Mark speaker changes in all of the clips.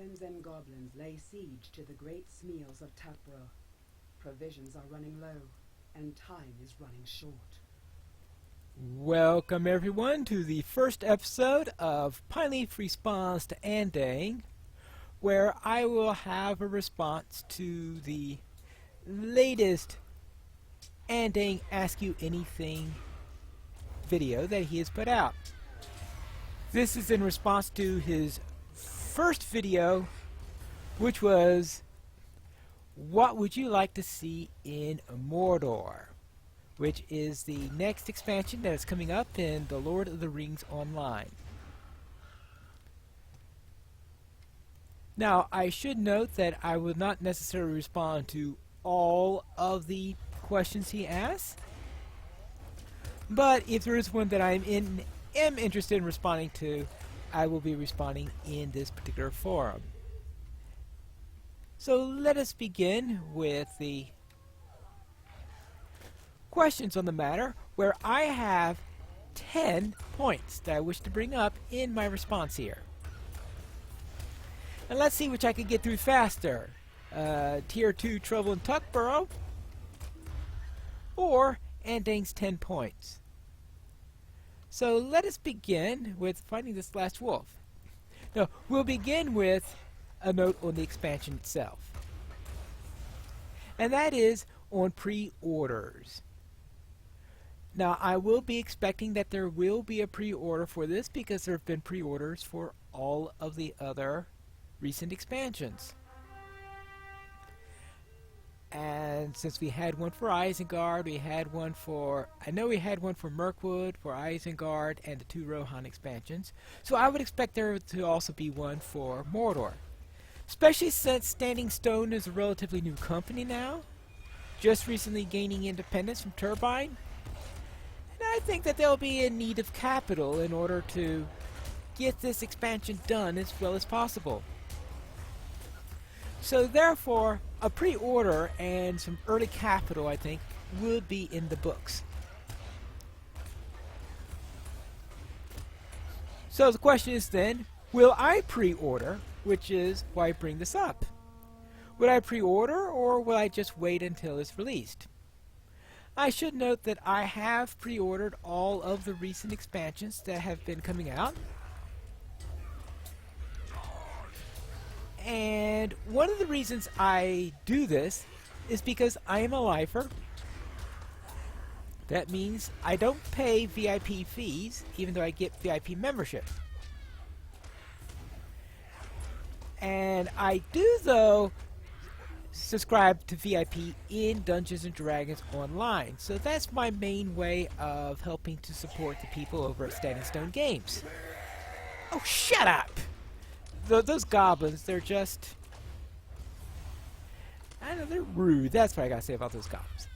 Speaker 1: dragons and goblins lay siege to the great smeals of Tapra. Provisions are running low, and time is running short.
Speaker 2: Welcome everyone to the first episode of Pineleaf Responds to Andang, where I will have a response to the latest Andang Ask You Anything video that he has put out. This is in response to his first video, which was, what would you like to see in Mordor? Which is the next expansion that is coming up in The Lord of the Rings Online. Now, I should note that I will not necessarily respond to all of the questions he asks, but if there is one that I am interested in responding to, I will be responding in this particular forum. So let us begin with the questions on the matter, where I have 10 points that I wish to bring up in my response here. And let's see which I could get through faster. Tier 2 Trouble in Tuckborough, or Andang's 10 points. So let us begin with finding this last wolf. Now, we'll begin with a note on the expansion itself. And that is on pre-orders. Now, I will be expecting that there will be a pre-order for this because there have been pre-orders for all of the other recent expansions. And since we had one for Isengard, we had one for, I know we had one for Mirkwood, for Isengard, and the 2 Rohan expansions. So I would expect there to also be one for Mordor. Especially since Standing Stone is a relatively new company now, just recently gaining independence from Turbine. And I think that they'll be in need of capital in order to get this expansion done as well as possible. So therefore, a pre-order and some early capital, I think, will be in the books. So the question is then, will I pre-order, which is why I bring this up. Would I pre-order, or will I just wait until it's released? I should note that I have pre-ordered all of the recent expansions that have been coming out. And one of the reasons I do this is because I am a lifer. That means I don't pay VIP fees, even though I get VIP membership. And I do, though, subscribe to VIP in Dungeons & Dragons Online. So that's my main way of helping to support the people over at Standing Stone Games. Oh, shut up! Those goblins, they're just, I don't know, they're rude. That's what I gotta say about those goblins.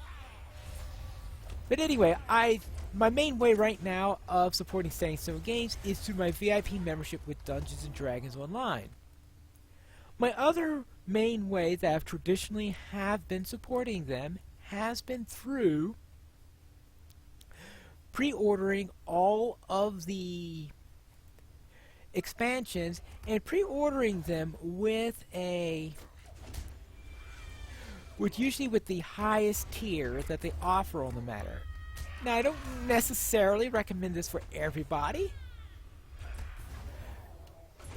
Speaker 2: But anyway, my main way right now of supporting Standing Stone Games is through my VIP membership with Dungeons & Dragons Online. My other main way that I've traditionally have been supporting them has been through pre-ordering all of the expansions and pre-ordering them with usually with the highest tier that they offer on the matter. Now, I don't necessarily recommend this for everybody,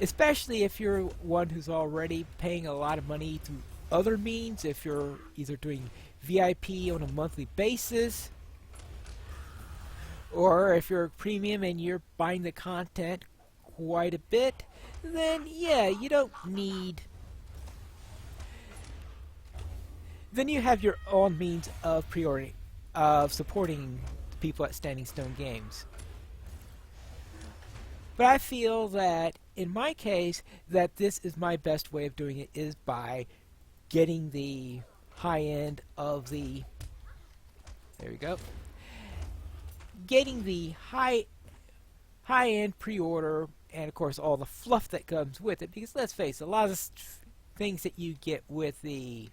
Speaker 2: especially if you're one who's already paying a lot of money through other means, if you're either doing VIP on a monthly basis, or if you're a premium and you're buying the content quite a bit, then yeah, you don't need, then you have your own means of pre-ordering, of supporting people at Standing Stone Games. But I feel that in my case, that this is my best way of doing it, is by getting the high end of the, there we go, getting the high end pre-order, and of course all the fluff that comes with it, because let's face it, a lot of things that you get with the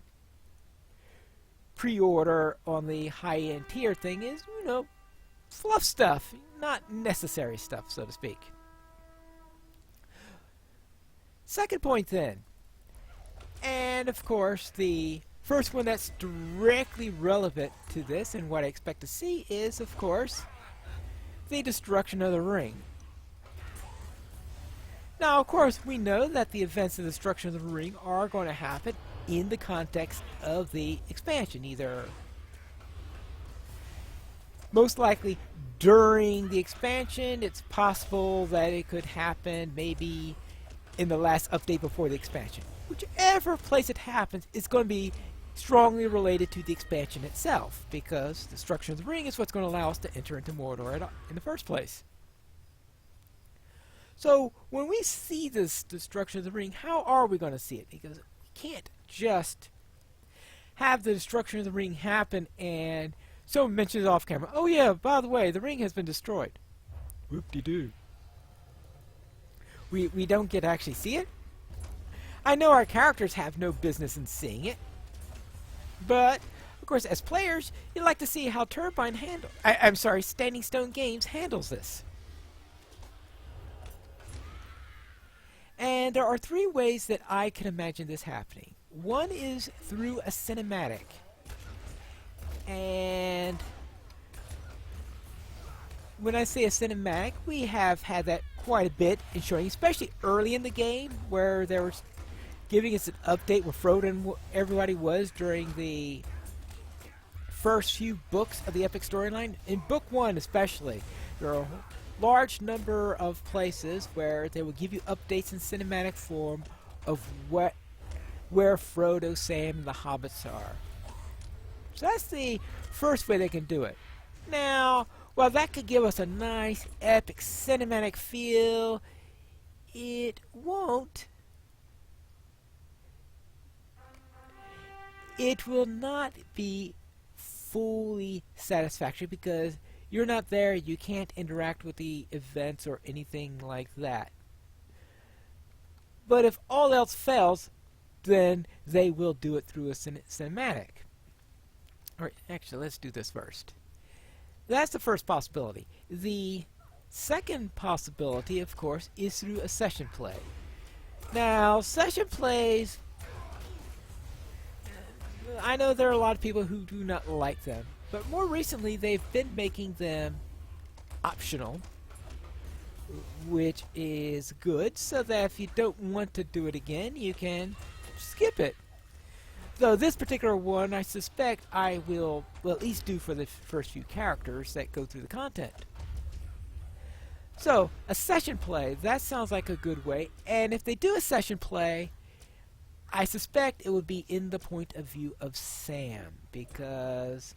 Speaker 2: pre-order on the high end tier thing is, you know, fluff stuff, not necessary stuff, so to speak. Second point then, and of course the first one that's directly relevant to this and what I expect to see is, of course, the destruction of the ring. Now, of course, we know that the events of the destruction of the ring are going to happen in the context of the expansion, either most likely during the expansion. It's possible that it could happen maybe in the last update before the expansion. Whichever place it happens, it's going to be strongly related to the expansion itself, because the destruction of the ring is what's going to allow us to enter into Mordor in the first place. So, when we see this destruction of the ring, how are we going to see it? Because we can't just have the destruction of the ring happen and someone mentions off camera, oh yeah, by the way, the ring has been destroyed. Whoop-de-doo. We don't get to actually see it. I know our characters have no business in seeing it, but of course, as players, you'd like to see how Standing Stone Games handles this. And there are three ways that I can imagine this happening. One is through a cinematic. And when I say a cinematic, we have had that quite a bit in showing, especially early in the game, where they were giving us an update where Frodo and everybody was during the first few books of the epic storyline. In book 1 especially, there are a large number of places where they will give you updates in cinematic form of where Frodo, Sam, and the hobbits are. So that's the first way they can do it. Now, while that could give us a nice epic cinematic feel, it won't. It will not be fully satisfactory because you're not there, you can't interact with the events or anything like that. But if all else fails, then they will do it through a cinematic. Alright, actually, let's do this first. That's the first possibility. The second possibility, of course, is through a session play. Now, session plays, I know there are a lot of people who do not like them, but more recently they've been making them optional, which is good, so that if you don't want to do it again, you can skip it. Though this particular one, I suspect I will at least do for the first few characters that go through the content. So, a session play, that sounds like a good way, and if they do a session play, I suspect it would be in the point of view of Sam, because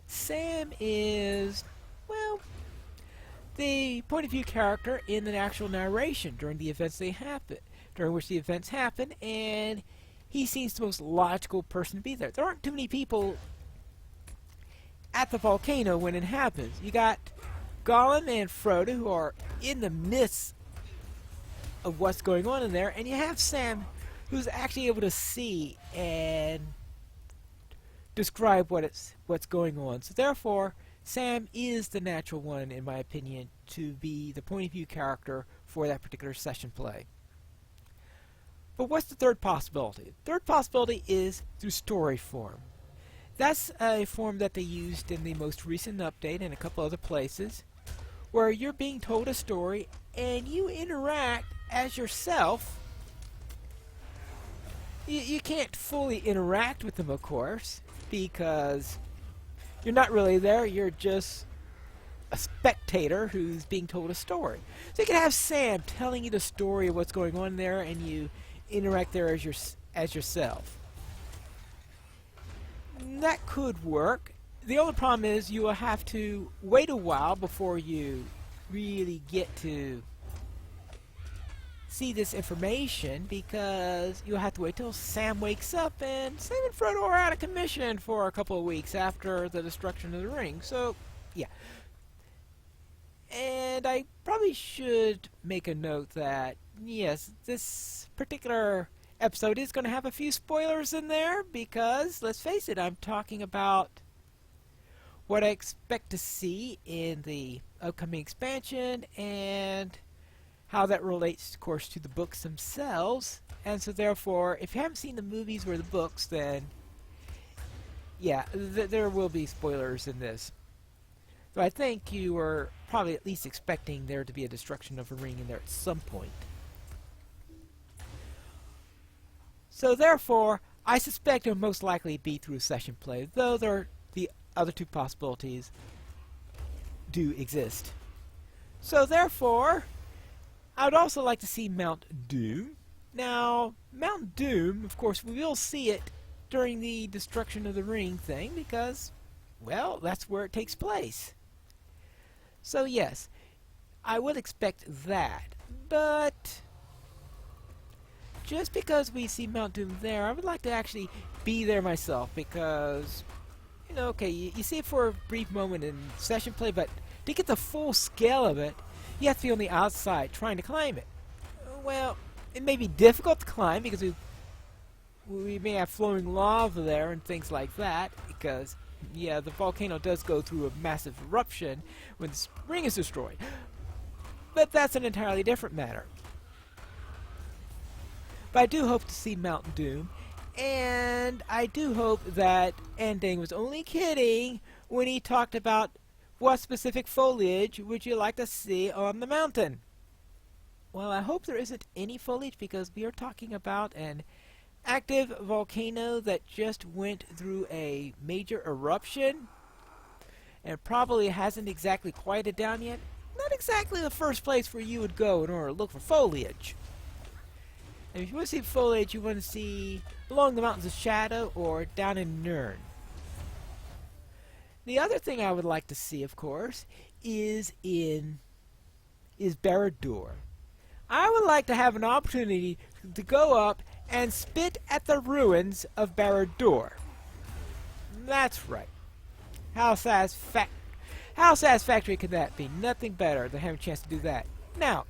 Speaker 2: Sam is, well, the point of view character in the actual narration during the events during which the events happen, and he seems the most logical person to be there. There aren't too many people at the volcano when it happens. You got Gollum and Frodo who are in the midst of what's going on in there, and you have Sam who's actually able to see and describe what's going on. So therefore, Sam is the natural one, in my opinion, to be the point of view character for that particular session play. But what's the third possibility? The third possibility is through story form. That's a form that they used in the most recent update and a couple other places, where you're being told a story and you interact as yourself. You can't fully interact with them, of course, because you're not really there, you're just a spectator who's being told a story. So you can have Sam telling you the story of what's going on there, and you interact there as yourself. That could work. The only problem is you will have to wait a while before you really get to see this information, because you'll have to wait till Sam wakes up, and Sam and Frodo are out of commission for a couple of weeks after the destruction of the ring. So, yeah. And I probably should make a note that, yes, this particular episode is going to have a few spoilers in there, because, let's face it, I'm talking about what I expect to see in the upcoming expansion, and how that relates, of course, to the books themselves. And so therefore, if you haven't seen the movies or the books, then yeah, there will be spoilers in this. So I think you were probably at least expecting there to be a destruction of a ring in there at some point. So therefore, I suspect it'll most likely be through session play, though the other two possibilities do exist. So therefore, I would also like to see Mount Doom. Now, Mount Doom, of course, we will see it during the destruction of the ring thing because, well, that's where it takes place. So yes, I would expect that, but just because we see Mount Doom there, I would like to actually be there myself because, you know, okay, you see it for a brief moment in session play, but to get the full scale of it, you have to be on the outside trying to climb it. Well, it may be difficult to climb because we may have flowing lava there and things like that because, yeah, the volcano does go through a massive eruption when the ring is destroyed. But that's an entirely different matter. But I do hope to see Mount Doom, and I do hope that Andang was only kidding when he talked about what specific foliage would you like to see on the mountain. Well, I hope there isn't any foliage because we are talking about an active volcano that just went through a major eruption and probably hasn't exactly quieted down yet. Not exactly the first place where you would go in order to look for foliage. And if you want to see foliage, you want to see along the Mountains of Shadow or down in Nirn. The other thing I would like to see, of course, is Barad-dûr. I would like to have an opportunity to go up and spit at the ruins of Barad-dûr. That's right. How satisfactory could that be? Nothing better than having a chance to do that. Now,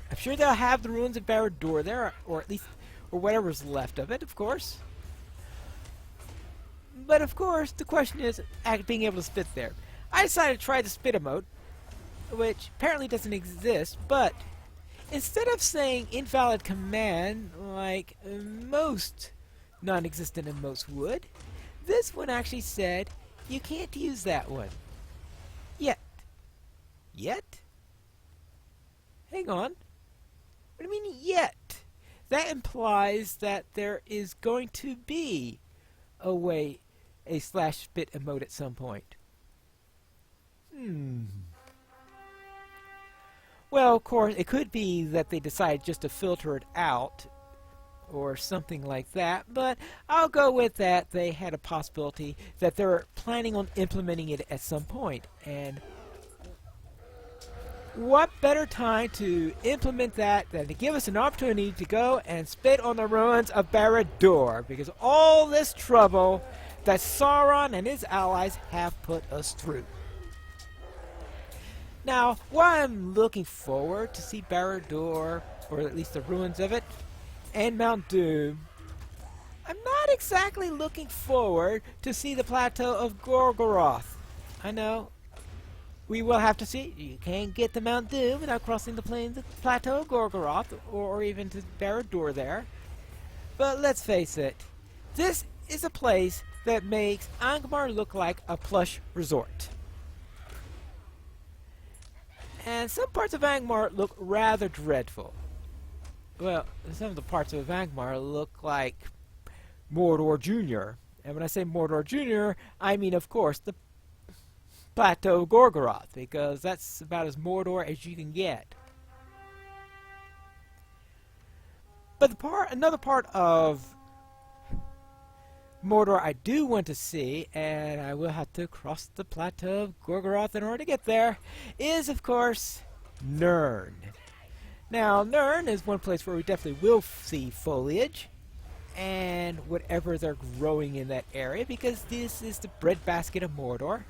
Speaker 2: I'm sure they'll have the ruins of Barad-dûr there, or at least, or whatever's left of it, of course. But of course, the question is being able to spit there. I decided to try the spit emote, which apparently doesn't exist, but instead of saying invalid command like most non-existent emotes would, this one actually said you can't use that one. Yet. Yet? Hang on. What do you mean yet? That implies that there is going to be a /spit emote at some point. Well, of course, it could be that they decided just to filter it out or something like that, but I'll go with that. They had a possibility that they're planning on implementing it at some point. And what better time to implement that than to give us an opportunity to go and spit on the ruins of Barad-dûr, because all this trouble that Sauron and his allies have put us through. Now, while I'm looking forward to see Barad-dûr, or at least the ruins of it, and Mount Doom, I'm not exactly looking forward to see the plateau of Gorgoroth. I know, we will have to see. You can't get to Mount Doom without crossing the plateau of Gorgoroth, or even to Barad-dûr there. But let's face it, this is a place that makes Angmar look like a plush resort. And some parts of Angmar look rather dreadful. Well, some of the parts of Angmar look like Mordor Jr. And when I say Mordor Jr., I mean, of course, the Plateau of Gorgoroth, because that's about as Mordor as you can get. But another part of Mordor I do want to see, and I will have to cross the Plateau of Gorgoroth in order to get there, is, of course, Nirn. Now, Nirn is one place where we definitely will see foliage and whatever they're growing in that area, because this is the breadbasket of Mordor.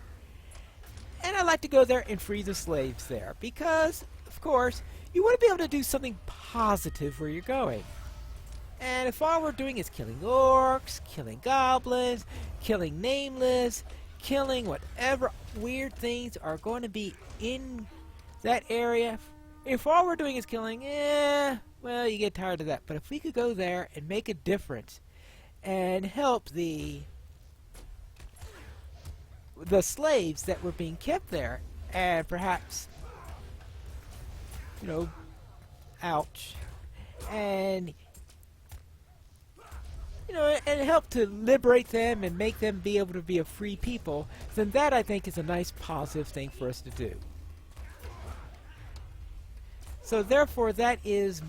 Speaker 2: And I like to go there and free the slaves there, because, of course, you want to be able to do something positive where you're going. And if all we're doing is killing orcs, killing goblins, killing nameless, killing whatever weird things are going to be in that area If all we're doing is killing, well, you get tired of that. But if we could go there and make a difference and help the slaves that were being kept there, and perhaps, you know, ouch, and you know, and help to liberate them and make them be able to be a free people, then that I think is a nice positive thing for us to do. So therefore, that is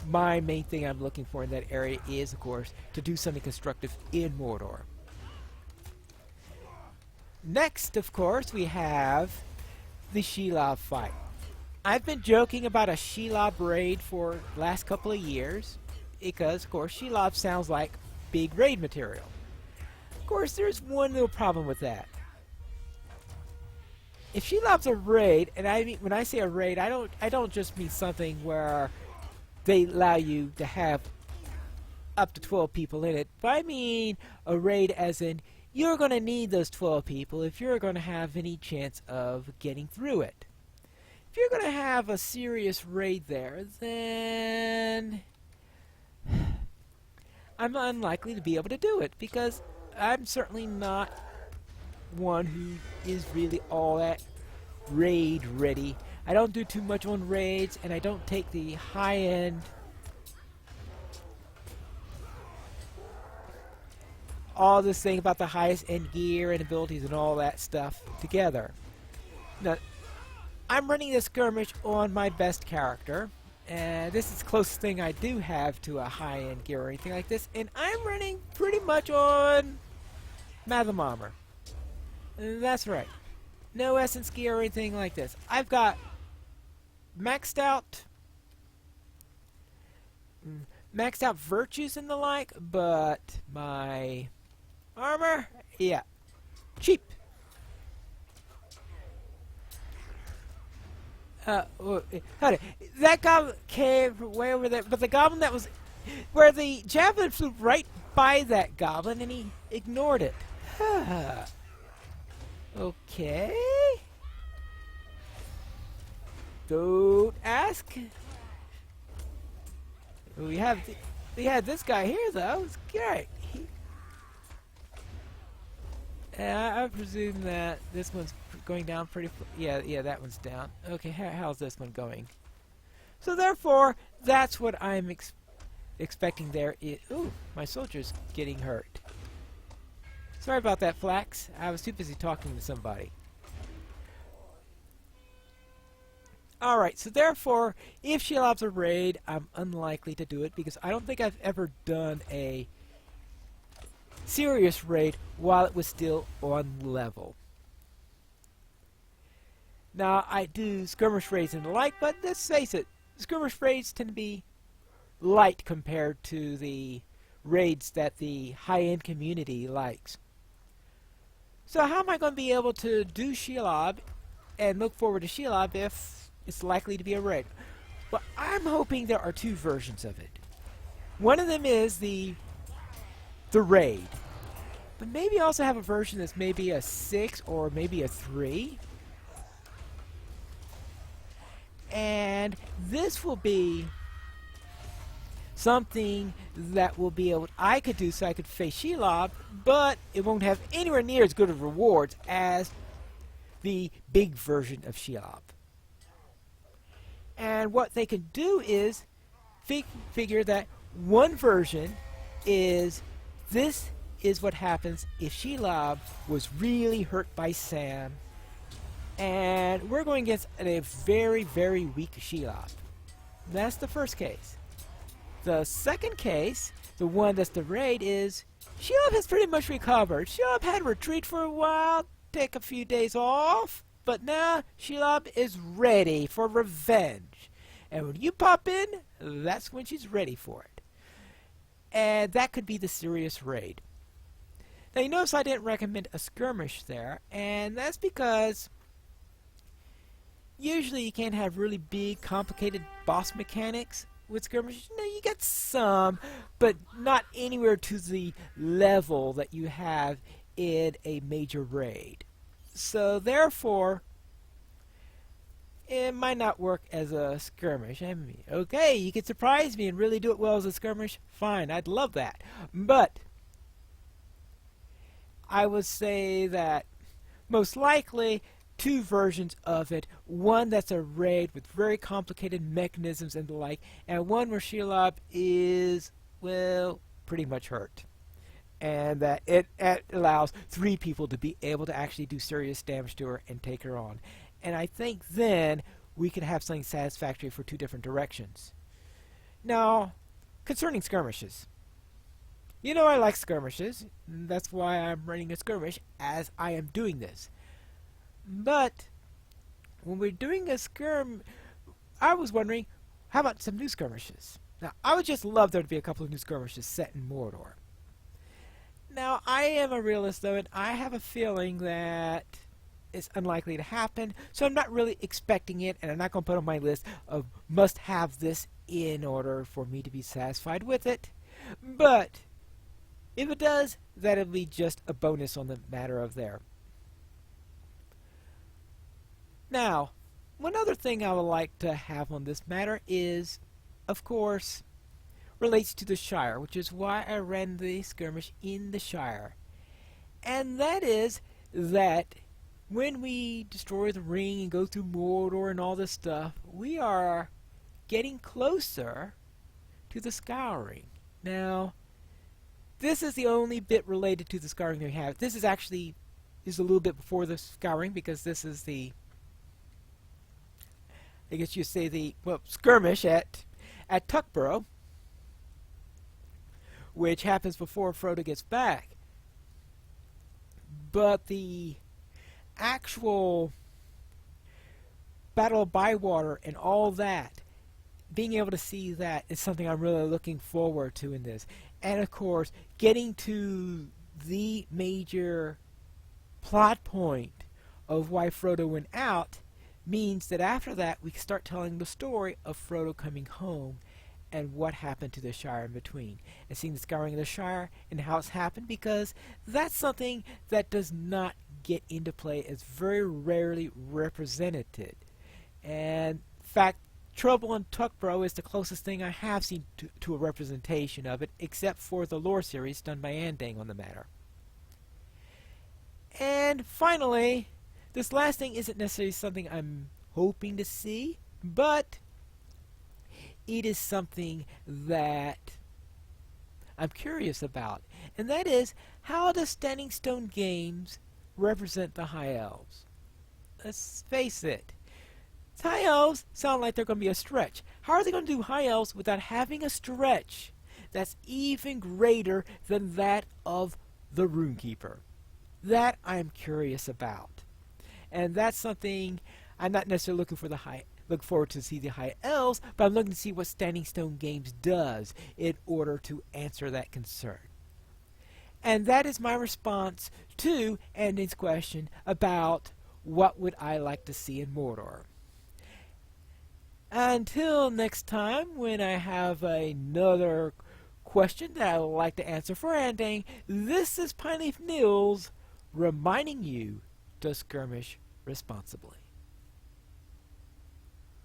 Speaker 2: my main thing I'm looking for in that area is, of course, to do something constructive in Mordor. Next, of course, we have the Shelob fight. I've been joking about a Shelob raid for the last couple of years because, of course, Shelob sounds like big raid material. Of course, there's one little problem with that. If Shelob's a raid, and I mean, when I say a raid, I don't just mean something where they allow you to have up to 12 people in it, but I mean a raid as in you're going to need those 12 people if you're going to have any chance of getting through it. If you're going to have a serious raid there, then I'm unlikely to be able to do it because I'm certainly not one who is really all that raid ready. I don't do too much on raids, and I don't take the high-end all this thing about the highest end gear and abilities and all that stuff together. Now, I'm running this skirmish on my best character, and this is the closest thing I do have to a high-end gear or anything like this, and I'm running pretty much on Matham Armor. That's right. No essence gear or anything like this. I've got maxed out virtues and the like, but my armor, yeah, cheap. That goblin came from way over there, but the goblin that was where the javelin flew right by that goblin, and he ignored it. Okay. Don't ask. We had this guy here though. It's great. I presume that this one's going down pretty. Yeah, that one's down. Okay, how's this one going? So therefore, that's what I'm expecting there. Ooh, my soldier's getting hurt. Sorry about that, Flax. I was too busy talking to somebody. Alright, so therefore, if Shelob's a raid, I'm unlikely to do it because I don't think I've ever done a serious raid while it was still on level. Now, I do skirmish raids and the like, but let's face it, skirmish raids tend to be light compared to the raids that the high-end community likes. So how am I going to be able to do Shelob and look forward to Shelob if it's likely to be a raid? Well, I'm hoping there are two versions of it. One of them is the raid, but maybe also have a version that's maybe a 6 or maybe a 3. And this will be something that will be able I could do so I could face Shelob, but it won't have anywhere near as good of rewards as the big version of Shelob. And what they can do is figure that one version is this is what happens if Shelob was really hurt by Sam, and we're going against a very, very weak Shelob. That's the first case. The second case, the one that's the raid, is Shelob has pretty much recovered. Shelob had retreat for a while, take a few days off, but now Shelob is ready for revenge. And when you pop in, that's when she's ready for it. And that could be the serious raid. Now you notice I didn't recommend a skirmish there, and that's because usually you can't have really big, complicated boss mechanics with skirmishes. No, you get some, but not anywhere to the level that you have in a major raid. So therefore, it might not work as a skirmish. I mean, okay, you can surprise me and really do it well as a skirmish. Fine, I'd love that. But I would say that most likely two versions of it. One that's a raid with very complicated mechanisms and the like, and one where Shelob is, well, pretty much hurt. And that it allows 3 people to be able to actually do serious damage to her and take her on. And I think then we could have something satisfactory for 2 different directions. Now, concerning skirmishes. You know I like skirmishes. That's why I'm running a skirmish as I am doing this. But when we're doing a skirmish, I was wondering, how about some new skirmishes? Now, I would just love there to be a couple of new skirmishes set in Mordor. Now, I am a realist, though, and I have a feeling that it's unlikely to happen, so I'm not really expecting it, and I'm not going to put on my list of must-have this in order for me to be satisfied with it. But if it does, that'll be just a bonus on the matter of there. Now, one other thing I would like to have on this matter is, of course, relates to the Shire, which is why I ran the skirmish in the Shire. And that is that when we destroy the ring and go through Mordor and all this stuff, we are getting closer to the Scouring. Now, this is the only bit related to the Scouring we have. This is actually a little bit before the Scouring, because this is the, I guess you say the, well, skirmish at Tuckborough, which happens before Frodo gets back. But the actual Battle of Bywater and all that, being able to see that is something I'm really looking forward to in this. And of course, getting to the major plot point of why Frodo went out means that after that we can start telling the story of Frodo coming home and what happened to the Shire in between, and seeing the Scouring of the Shire and how it's happened, because that's something that does not get into play, as very rarely represented. And in fact, Trouble in Tuckborough is the closest thing I have seen to a representation of it, except for the lore series done by Andang on the matter. And finally, this last thing isn't necessarily something I'm hoping to see, but it is something that I'm curious about, and that is, how does Standing Stone Games represent the High Elves? Let's face it, High Elves sound like they're going to be a stretch. How are they going to do High Elves without having a stretch that's even greater than that of the Runekeeper? That I'm curious about, and that's something I'm not necessarily look forward to see the High Elves, but I'm looking to see what Standing Stone Games does in order to answer that concern. And that is my response to Andang's question about what would I like to see in Mordor. Until next time, when I have another question that I would like to answer for Andang, this is Pineleaf Nils reminding you to skirmish responsibly.